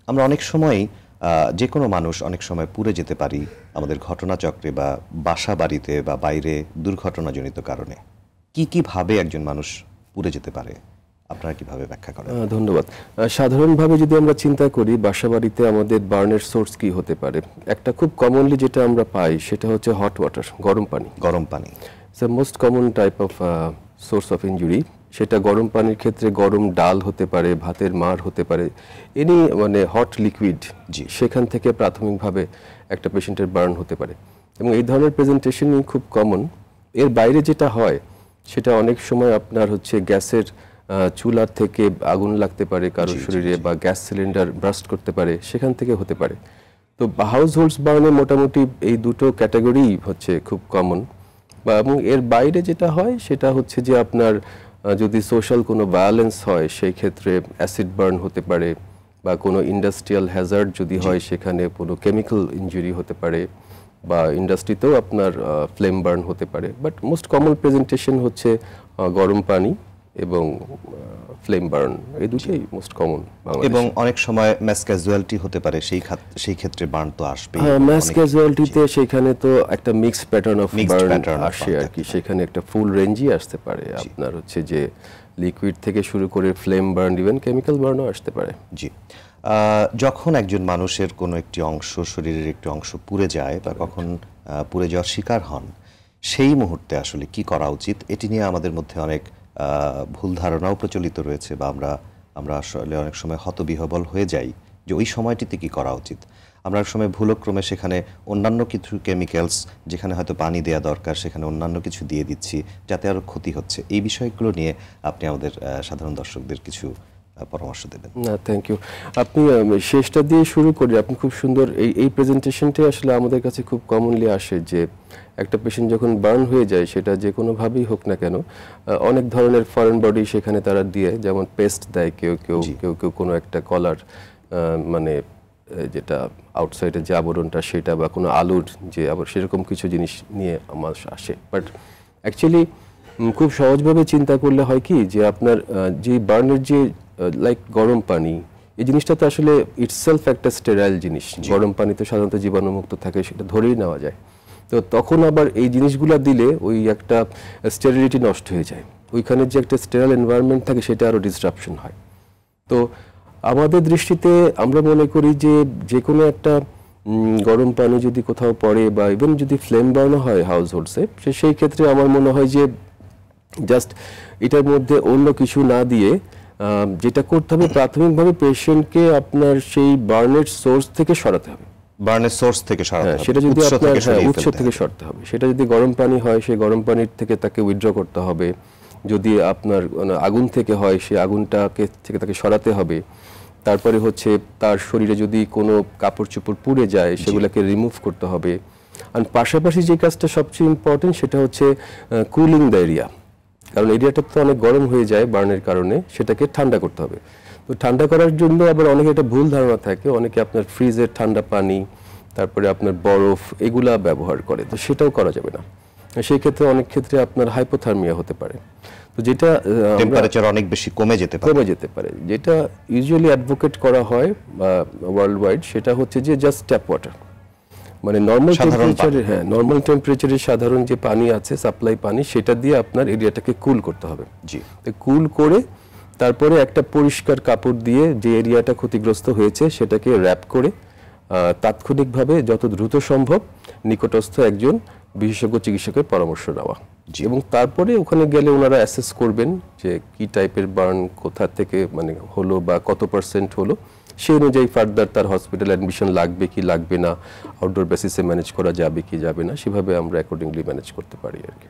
আমরা অনেক সময়ই যে কোনো মানুষ অনেক সময় পুড়ে যেতে পারি আমাদের ঘটনাচক্রে বা বাসা বাড়িতে বা বাইরে দুর্ঘটনাজনিত কারণে। কি ভাবে একজন মানুষ পুড়ে যেতে পারে, আপনারা কিভাবে ব্যাখ্যা করেন? ধন্যবাদ। সাধারণভাবে যদি আমরা চিন্তা করি বাসা বাড়িতে আমাদের বার্নের সোর্স কি হতে পারে, একটা খুব কমনলি যেটা আমরা পাই সেটা হচ্ছে হট ওয়াটার, গরম পানি। গরম পানি it's the most common type of swords of injury. সেটা গরম পানির ক্ষেত্রে গরম ডাল হতে পারে, ভাতের মাড় হতে পারে, এনি মানে হট লিকুইড, সেখান থেকে প্রাথমিকভাবে একটা পেশেন্টের বার্ন হতে পারে এবং এই ধরনের প্রেজেন্টেশনই খুব কমন। এর বাইরে যেটা হয় সেটা অনেক সময় আপনার হচ্ছে গ্যাসের চুলার থেকে আগুন লাগতে পারে কারোর শরীরে, বা গ্যাস সিলিন্ডার ব্রাস্ট করতে পারে, সেখান থেকে হতে পারে। তো হাউস হোল্ডস বার্নে মোটামুটি এই দুটো ক্যাটাগরি হচ্ছে খুব কমন। এবং এর বাইরে যেটা হয় সেটা হচ্ছে যে আপনার যদি সোশ্যাল কোনো ভায়োলেন্স হয় সেই ক্ষেত্রে অ্যাসিড বার্ন হতে পারে, বা কোনো ইন্ডাস্ট্রিয়াল হ্যাজার্ড যদি হয় সেখানে কোনো কেমিক্যাল ইনজুরি হতে পারে, বা ইন্ডাস্ট্রিতেও আপনার ফ্লেম বার্ন হতে পারে। বাট মোস্ট কমন প্রেজেন্টেশন হচ্ছে গরম পানি এবং ফ্লেম বার্ন, এই দুটোই মোস্ট কমন। এবং অনেক সময় ম্যাস ক্যাজুয়ালিটি হতে পারে, সেই ক্ষেত্রে বার্ন তো আসবে। ম্যাস ক্যাজুয়ালিটিতে সেখানে তো একটা মিক্স প্যাটার্ন অফ বার্ন আসে আর কি, সেখানে একটা ফুল রেঞ্জই আসতে পারে। আপনার হচ্ছে যে লিকুইড থেকে শুরু করে ফ্লেম বার্ন, ইভেন কেমিক্যাল বার্নও আসতে পারে। জি, যখন একজন মানুষের কোনো একটি অংশ, শরীরের একটি অংশ পুড়ে যায় বা কখন পুড়ে যাওয়ার শিকার হন, সেই মুহূর্তে আসলে কি করা উচিত, এটি নিয়ে আমাদের মধ্যে অনেক ভুল ধারণাও প্রচলিত রয়েছে, বা আমরা আসলে অনেক সময় হতবিহ্বল হয়ে যাই যে ওই সময়টিতে কি করা উচিত। আমরা এক সময় ভুলক্রমে সেখানে অন্যান্য কিছু কেমিক্যালস, যেখানে হয়তো পানি দেওয়া দরকার সেখানে অন্যান্য কিছু দিয়ে দিচ্ছি, যাতে আরও ক্ষতি হচ্ছে। এই বিষয়গুলো নিয়ে আপনি আমাদের সাধারণ দর্শকদের কিছু পরামর্শ দেবেন। না, থ্যাংক ইউ। আপনি শেষটা দিয়ে শুরু করি। আপনি খুব সুন্দর এই প্রেজেন্টেশনটাই আসলে আমাদের কাছে খুব কমনলি আসে, যে একটা পেশেন্ট যখন বার্ন হয়ে যায় সেটা যে কোনোভাবেই হোক না কেন, অনেক ধরনের ফরেন বডি সেখানে তারা দিয়ে, যেমন পেস্ট দেয় কেউ কোনো একটা কলার, মানে যেটা আউটসাইডের যে আবরণটা সেটা, বা কোনো আলুর যে আবার সেরকম কিছু জিনিস নিয়ে আমার আসে। বাট অ্যাকচুয়ালি খুব সহজভাবে চিন্তা করলে হয় কি, যে আপনার যে বার্নের যে লাইক গরম পানি, এই জিনিসটা তো আসলে ইটসেলফ একটা স্টেরাইল জিনিস। গরম পানিতে সাধারণত জীবাণুমুক্ত থাকে, সেটা ধরেই নেওয়া যায়। তো তখন আবার এই জিনিসগুলো দিলে ওই একটা স্টেরিলিটি নষ্ট হয়ে যায়, ওইখানে যে একটা স্টেরাইল এনভায়রনমেন্ট থাকে সেটা আরও ডিসরাপশন হয়। তো আমাদের দৃষ্টিতে আমরা মনে করি যে কোনো একটা গরম পানি যদি কোথাও পড়ে, বা ইভেন যদি ফ্লেম বার্নও হয় হাউস হোল্ডসে, সেই ক্ষেত্রে আমার মনে হয় যে জাস্ট এটার মধ্যে অন্য কিছু না দিয়ে যেটা করতে হবে, প্রাথমিকভাবে পেশেন্টকে আপনার সেই বার্নের সোর্স থেকে সরাতে হবে। বার্নের সোর্স থেকে সরাতে হবে, সেটা যদি আপনার উৎস থেকে সরাতে হবে। সেটা যদি গরম পানি হয়, সেই গরম পানির থেকে তাকে উইথড্র করতে হবে। যদি আপনার আগুন থেকে হয়, সেই আগুনটাকে থেকে তাকে সরাতে হবে। তারপরে হচ্ছে তার শরীরে যদি কোনো কাপড় চোপড় পুড়ে যায় সেগুলোকে রিমুভ করতে হবে। আর পাশাপাশি যে কাজটা সবচেয়ে ইম্পর্টেন্ট সেটা হচ্ছে কুলিং দ্য এরিয়া, কারণ এরিয়াটা তো অনেক গরম হয়ে যায় বার্নের কারণে, সেটাকে ঠান্ডা করতে হবে। তো ঠান্ডা করার জন্য আবার অনেকে একটা ভুল ধারণা থাকে, অনেকে আপনার ফ্রিজের ঠান্ডা পানি, তারপরে আপনার বরফ, এগুলা ব্যবহার করে। তো সেটাও করা যাবে না, সেই ক্ষেত্রে অনেক ক্ষেত্রে আপনার হাইপোথার্মিয়া হতে পারে। তো যেটা টেম্পারেচার অনেক বেশি কমে যেতে পারে, যেটা ইউজুয়ালি অ্যাডভোকেট করা হয় ওয়ার্ল্ড ওয়াইড, সেটা হচ্ছে যে জাস্ট ট্যাপ ওয়াটার, মানে নর্মাল টেম্পারেচারে সাধারণ যে পানি আছে, সাপ্লাই পানি, সেটা দিয়ে আপনার এরিয়াটাকে কুল করতে হবে। কুল করে তারপরে একটা পরিষ্কার কাপড় দিয়ে যে এরিয়াটা ক্ষতিগ্রস্ত হয়েছে সেটাকে র্যাপ করে তাৎক্ষণিকভাবে যত দ্রুত সম্ভব নিকটস্থ একজন বিশেষজ্ঞ চিকিৎসকের পরামর্শ নেওয়া। এবং তারপরে ওখানে গেলে ওনারা অ্যাসেস করবেন যে কি টাইপের বার্ন কোথা থেকে মানে হলো বা কত পার্সেন্ট হলো, সেই অনুযায়ী ফার্দার তার হসপিটাল অ্যাডমিশন লাগবে কি লাগবে না, আউটডোর বেসিসে ম্যানেজ করা যাবে কি যাবে না, সেভাবে আমরা অ্যাকর্ডিংলি ম্যানেজ করতে পারি আর কি।